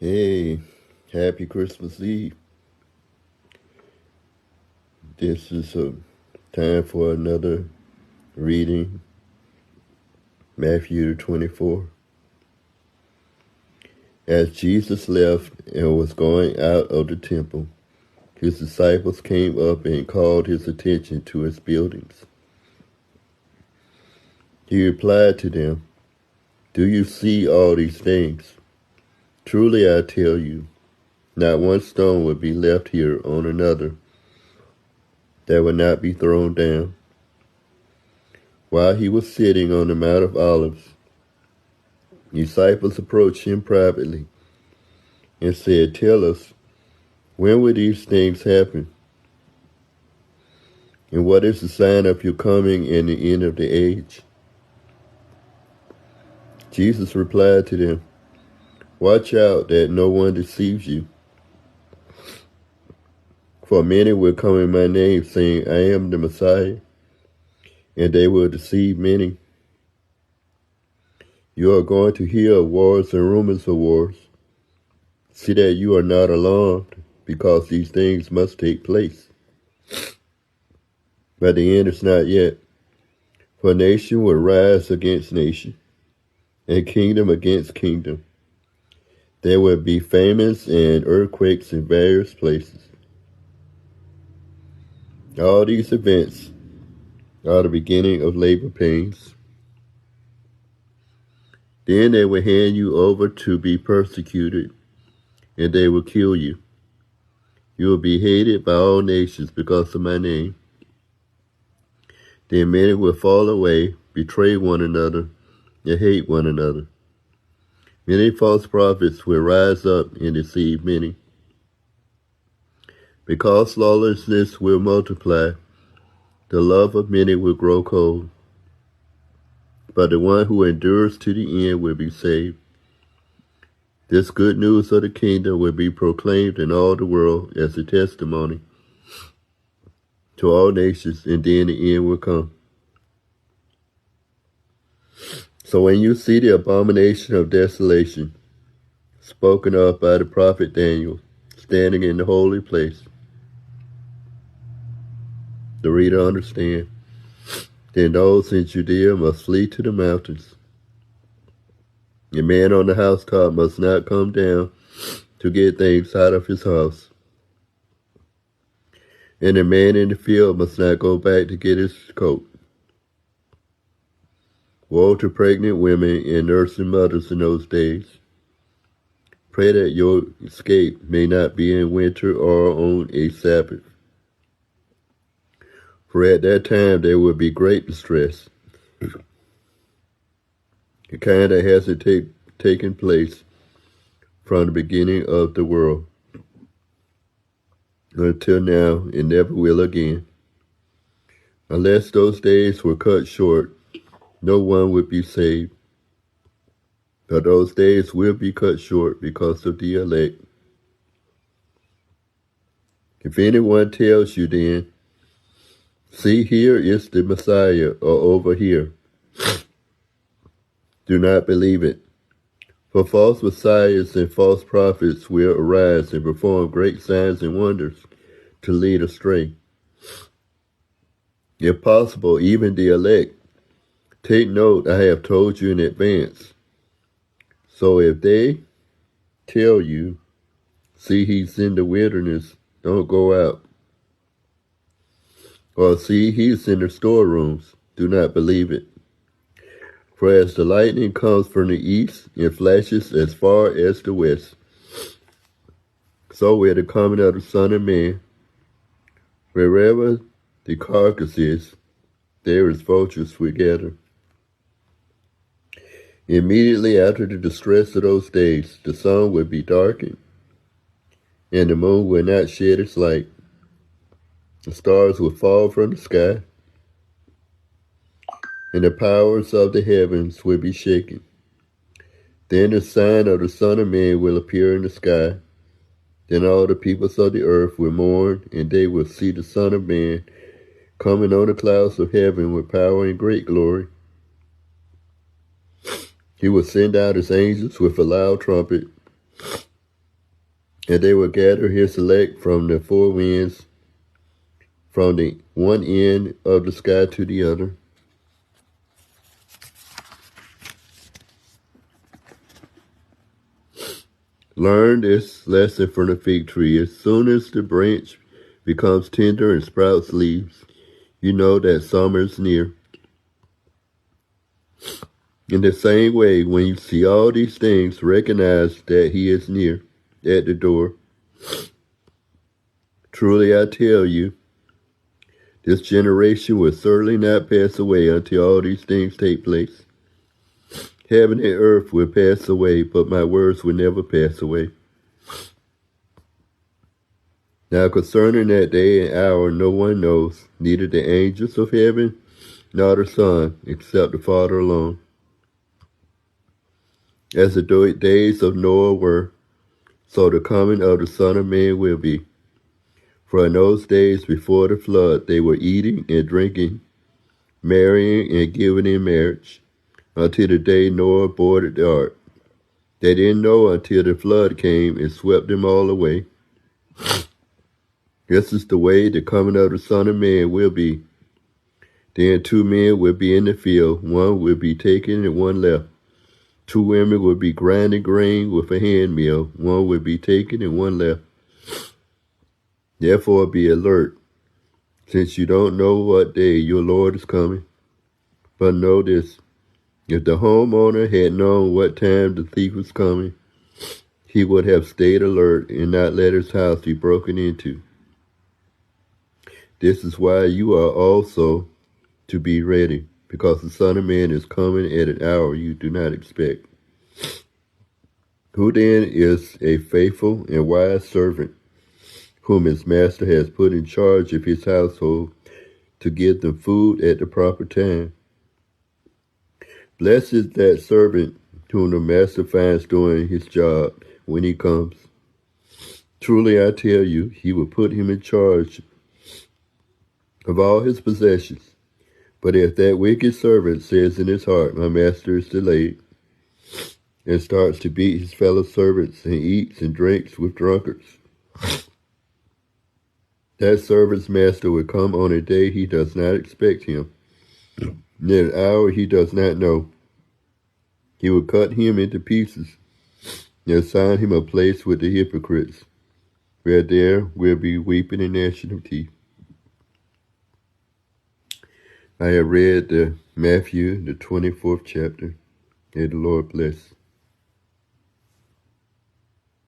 Hey, happy Christmas Eve. This is a time for another reading, Matthew 24. As Jesus left and was going out of the temple, his disciples came up and called his attention to its buildings. He replied to them, "Do you see all these things? Truly I tell you, not one stone will be left here on another that will not be thrown down." While he was sitting on the Mount of Olives, disciples approached him privately and said, "Tell us, when will these things happen? And what is the sign of your coming and the end of the age?" Jesus replied to them, "Watch out that no one deceives you. For many will come in my name, saying, 'I am the Messiah,' and they will deceive many. You are going to hear of wars and rumors of wars. See that you are not alarmed, because these things must take place. But the end is not yet. For nation will rise against nation, and kingdom against kingdom. There will be famines and earthquakes in various places. All these events are the beginning of labor pains. Then they will hand you over to be persecuted, and they will kill you. You will be hated by all nations because of my name. Then many will fall away, betray one another, and hate one another. Many false prophets will rise up and deceive many. Because lawlessness will multiply, the love of many will grow cold. But the one who endures to the end will be saved. This good news of the kingdom will be proclaimed in all the world as a testimony to all nations, and then the end will come. So when you see the abomination of desolation, spoken of by the prophet Daniel, standing in the holy place, the reader understand, then those in Judea must flee to the mountains. A man on the housetop must not come down to get things out of his house. And a man in the field must not go back to get his coat. Woe to pregnant women and nursing mothers in those days. Pray that your escape may not be in winter or on a Sabbath. For at that time there will be great distress, the kind that hasn't taken place from the beginning of the world until now, and never will again. Unless those days were cut short, no one would be saved. But those days will be cut short because of the elect. If anyone tells you then, 'See, here is the Messiah,' or 'over here,' do not believe it. For false messiahs and false prophets will arise and perform great signs and wonders to lead astray, if possible, even the elect. Take note, I have told you in advance. So if they tell you, 'See, he's in the wilderness,' don't go out. Or 'See, he's in the storerooms,' do not believe it. For as the lightning comes from the east and flashes as far as the west, so will the coming of the Son of Man. Wherever the carcass is, there is vultures will gather. Immediately after the distress of those days, the sun will be darkened, and the moon will not shed its light. The stars will fall from the sky, and the powers of the heavens will be shaken. Then the sign of the Son of Man will appear in the sky. Then all the peoples of the earth will mourn, and they will see the Son of Man coming on the clouds of heaven with power and great glory. He will send out his angels with a loud trumpet, And they will gather his elect from the four winds, from the one end of the sky to the other. Learn this lesson from the fig tree. As soon as the branch becomes tender and sprouts leaves, you know that summer is near. In the same way, when you see all these things, recognize that he is near, at the door. Truly I tell you, this generation will certainly not pass away until all these things take place. Heaven and earth will pass away, but my words will never pass away. Now concerning that day and hour no one knows, neither the angels of heaven nor the Son, except the Father alone. As the days of Noah were, so the coming of the Son of Man will be. For in those days before the flood they were eating and drinking, marrying and giving in marriage, until the day Noah boarded the ark. They didn't know until the flood came and swept them all away. This is the way the coming of the Son of Man will be. Then 2 men will be in the field, one will be taken and one left. 2 women will be grinding grain with a hand mill, one will be taken and one left. Therefore be alert, since you don't know what day your Lord is coming. But know this, if the homeowner had known what time the thief was coming, he would have stayed alert and not let his house be broken into. This is why you are also to be ready, because the Son of Man is coming at an hour you do not expect. Who then is a faithful and wise servant, whom his master has put in charge of his household to give them food at the proper time? Blessed is that servant whom the master finds doing his job when he comes. Truly I tell you, he will put him in charge of all his possessions. But if that wicked servant says in his heart, my master is delayed, and starts to beat his fellow servants and eats and drinks with drunkards, that servant's master will come on a day he does not expect him, and an hour he does not know. He will cut him into pieces and assign him a place with the hypocrites, where there will be weeping and gnashing of teeth. I have read Matthew, the 24th chapter. May the Lord bless.